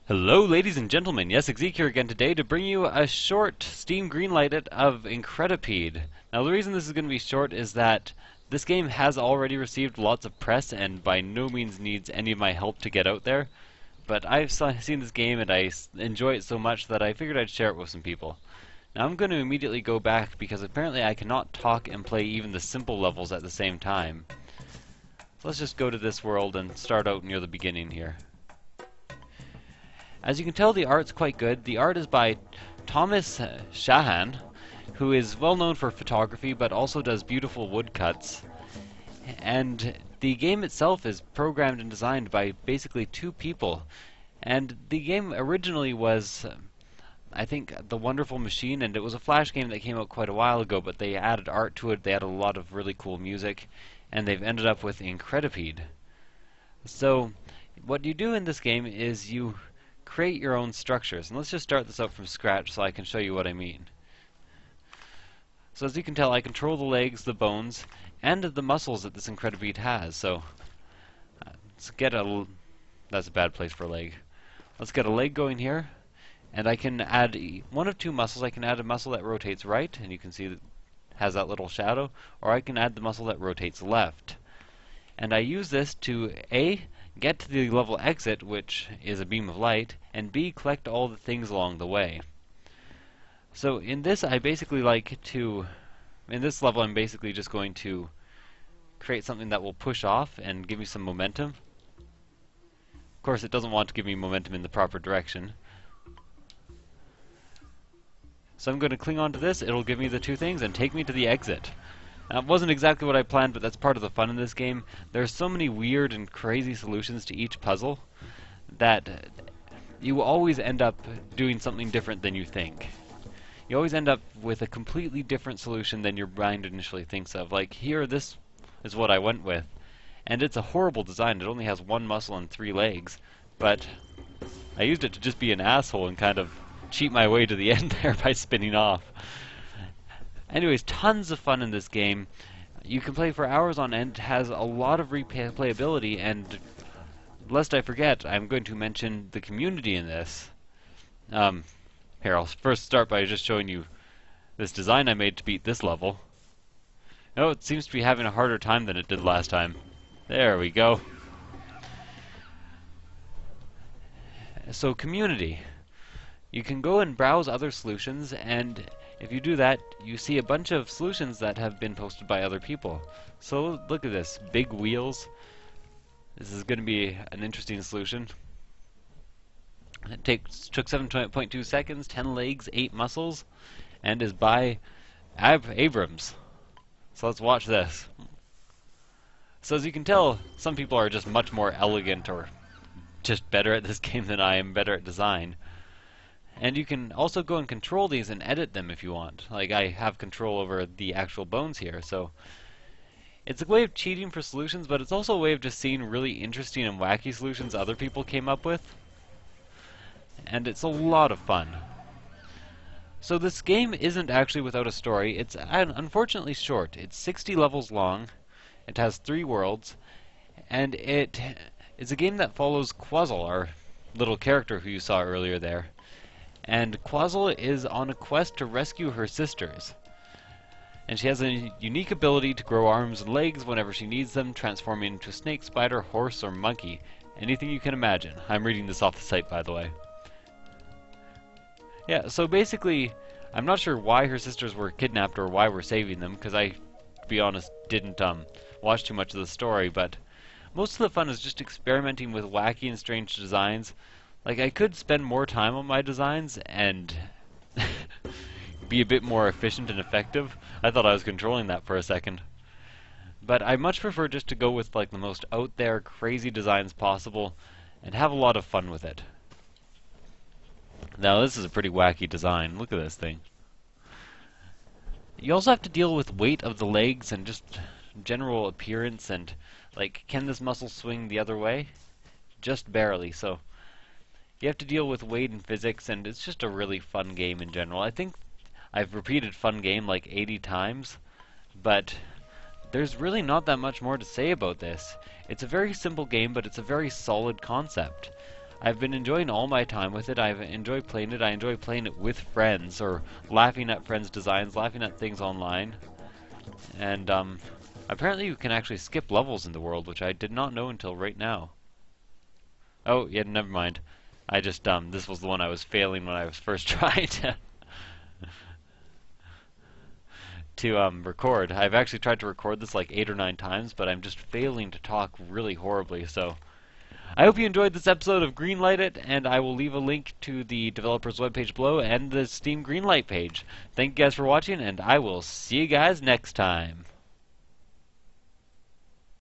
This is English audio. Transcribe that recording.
Hello ladies and gentlemen, Yessik here again today to bring you a short Steam Greenlight It of Incredipede. Now the reason this is going to be short is that this game has already received lots of press and by no means needs any of my help to get out there, but I've seen this game and I enjoy it so much that I figured I'd share it with some people. Now I'm going to immediately go back because apparently I cannot talk and play even the simple levels at the same time. So let's just go to this world and start out near the beginning here. As you can tell, the art's quite good. The art is by Thomas Shahan, who is well known for photography but also does beautiful woodcuts. And the game itself is programmed and designed by basically two people. And the game originally was, I think, The Wonderful Machine, and it was a Flash game that came out quite a while ago, but they added art to it, they added a lot of really cool music, and they've ended up with Incredipede. So, what you do in this game is you create your own structures. And let's just start this out from scratch so I can show you what I mean. So as you can tell, I control the legs, the bones, and the muscles that this Incredipede has. So let's get that's a bad place for a leg. Let's get a leg going here, and I can add one of two muscles. I can add a muscle that rotates right, and you can see that it has that little shadow, or I can add the muscle that rotates left. And I use this to get to the level exit, which is a beam of light, and B, collect all the things along the way. So in this in this level I'm basically just going to create something that will push off and give me some momentum. Of course it doesn't want to give me momentum in the proper direction. So I'm going to cling on to this, it'll give me the two things and take me to the exit. That wasn't exactly what I planned, but that's part of the fun in this game. There's so many weird and crazy solutions to each puzzle that you always end up doing something different than you think. You always end up with a completely different solution than your mind initially thinks of. Like here, this is what I went with. And it's a horrible design. It only has one muscle and 3 legs. But I used it to just be an asshole and kind of cheat my way to the end there by spinning off. Anyways, tons of fun in this game. You can play for hours on end. It has a lot of replayability, and lest I forget, I'm going to mention the community in this. Here, I'll first start by just showing you this design I made to beat this level. Oh, it seems to be having a harder time than it did last time. There we go. So, community. You can go and browse other solutions, and if you do that, you see a bunch of solutions that have been posted by other people. So look at this, big wheels. This is going to be an interesting solution. It took 7.2 seconds, 10 legs, 8 muscles, and is by Abrams. So let's watch this. So as you can tell, some people are just much more elegant or just better at this game than I am, better at design. And you can also go and control these and edit them if you want. Like I have control over the actual bones here, so it's a way of cheating for solutions, but it's also a way of just seeing really interesting and wacky solutions other people came up with. And it's a lot of fun. So this game isn't actually without a story. It's unfortunately short. It's 60 levels long. It has 3 worlds, and it is a game that follows Quazzle, our little character who you saw earlier there. And Quazzle is on a quest to rescue her sisters. And she has a unique ability to grow arms and legs whenever she needs them, transforming into a snake, spider, horse, or monkey. Anything you can imagine. I'm reading this off the site, by the way. Yeah, so basically, I'm not sure why her sisters were kidnapped or why we're saving them, because I, to be honest, didn't watch too much of the story, but most of the fun is just experimenting with wacky and strange designs. Like, I could spend more time on my designs and be a bit more efficient and effective. I thought I was controlling that for a second. But I much prefer just to go with like the most out there, crazy designs possible and have a lot of fun with it. Now this is a pretty wacky design. Look at this thing. You also have to deal with weight of the legs and just general appearance and like, can this muscle swing the other way? Just barely, so you have to deal with weight and physics, and it's just a really fun game in general. I think I've repeated fun game like 80 times, but there's really not that much more to say about this. It's a very simple game, but it's a very solid concept. I've been enjoying all my time with it. I've enjoyed playing it. I enjoy playing it with friends, or laughing at friends' designs, laughing at things online. And apparently you can actually skip levels in the world, which I did not know until right now. Oh, yeah, never mind. I just, this was the one I was failing when I was first trying to record. I've actually tried to record this like 8 or 9 times, but I'm just failing to talk really horribly, so I hope you enjoyed this episode of Greenlight It, and I will leave a link to the developer's webpage below and the Steam Greenlight page. Thank you guys for watching, and I will see you guys next time.